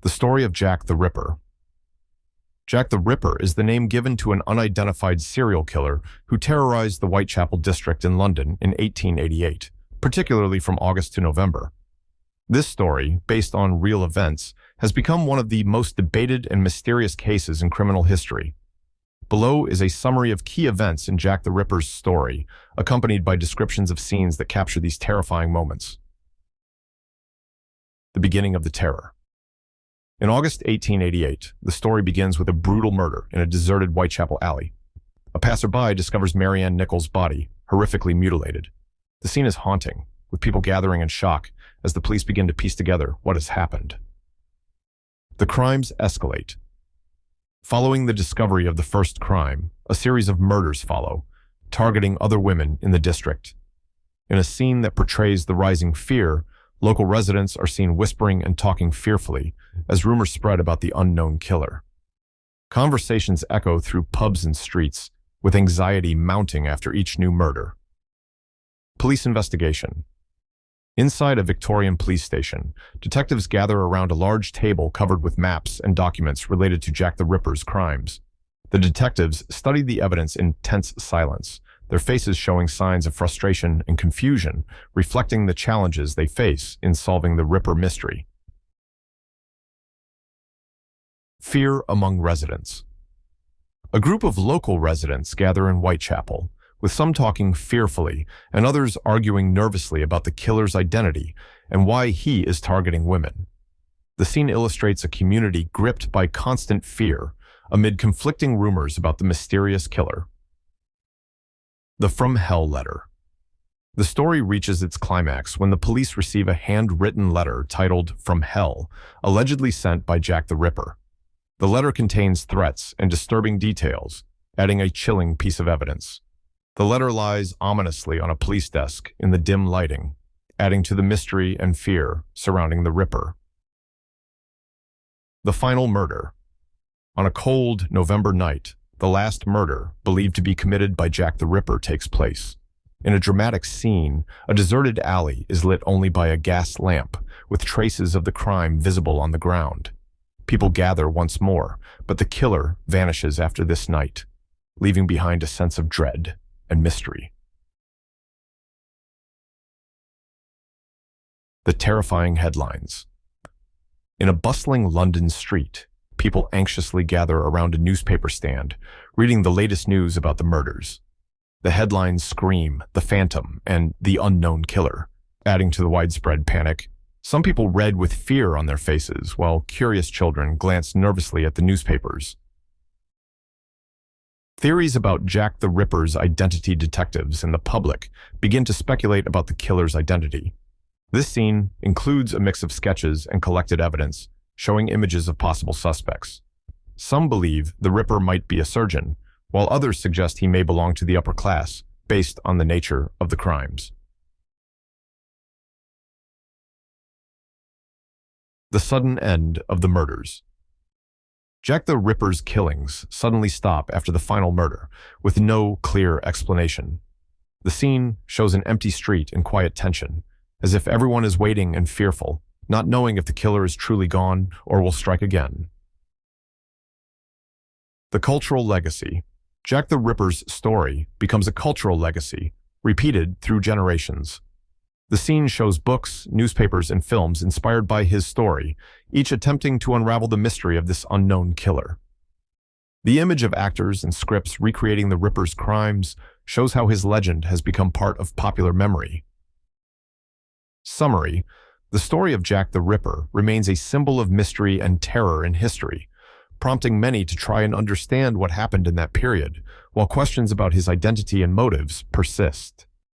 The story of Jack the Ripper. Jack the Ripper is the name given to an unidentified serial killer who terrorized the Whitechapel district in London in 1888, particularly from August to November. This story, based on real events, has become one of the most debated and mysterious cases in criminal history. Below is a summary of key events in Jack the Ripper's story, accompanied by descriptions of scenes that capture these terrifying moments. The beginning of the terror. In August 1888, the story begins with a brutal murder in a deserted Whitechapel alley. A passerby discovers Marianne Nichols' body, horrifically mutilated. The scene is haunting, with people gathering in shock as the police begin to piece together what has happened. The crimes escalate. Following the discovery of the first crime, a series of murders follow, targeting other women in the district. In a scene that portrays the rising fear, local residents are seen whispering and talking fearfully as rumors spread about the unknown killer. Conversations echo through pubs and streets, with anxiety mounting after each new murder. Police investigation. Inside a Victorian police station, detectives gather around a large table covered with maps and documents related to Jack the Ripper's crimes. The detectives study the evidence in tense silence, their faces showing signs of frustration and confusion, reflecting the challenges they face in solving the Ripper mystery. Fear among residents. A group of local residents gather in Whitechapel, with some talking fearfully and others arguing nervously about the killer's identity and why he is targeting women. The scene illustrates a community gripped by constant fear amid conflicting rumors about the mysterious killer. The From Hell letter. The story reaches its climax when the police receive a handwritten letter titled From Hell, allegedly sent by Jack the Ripper. The letter contains threats and disturbing details, adding a chilling piece of evidence. The letter lies ominously on a police desk in the dim lighting, adding to the mystery and fear surrounding the Ripper. The final murder. On a cold November night, the last murder, believed to be committed by Jack the Ripper, takes place. In a dramatic scene, a deserted alley is lit only by a gas lamp, with traces of the crime visible on the ground. People gather once more, but the killer vanishes after this night, leaving behind a sense of dread and mystery. The terrifying headlines. In a bustling London street, people anxiously gather around a newspaper stand, reading the latest news about the murders. The headlines scream, "The Phantom" and "The Unknown Killer," adding to the widespread panic. Some people read with fear on their faces, while curious children glance nervously at the newspapers. Theories about Jack the Ripper's identity. Detectives and the public begin to speculate about the killer's identity. This scene includes a mix of sketches and collected evidence, showing images of possible suspects. Some believe the Ripper might be a surgeon, while others suggest he may belong to the upper class, based on the nature of the crimes. The sudden end of the murders. Jack the Ripper's killings suddenly stop after the final murder, with no clear explanation. The scene shows an empty street in quiet tension, as if everyone is waiting and fearful, not knowing if the killer is truly gone or will strike again. The cultural legacy. Jack the Ripper's story becomes a cultural legacy, repeated through generations. The scene shows books, newspapers, and films inspired by his story, each attempting to unravel the mystery of this unknown killer. The image of actors and scripts recreating the Ripper's crimes shows how his legend has become part of popular memory. Summary: the story of Jack the Ripper remains a symbol of mystery and terror in history, prompting many to try and understand what happened in that period, while questions about his identity and motives persist.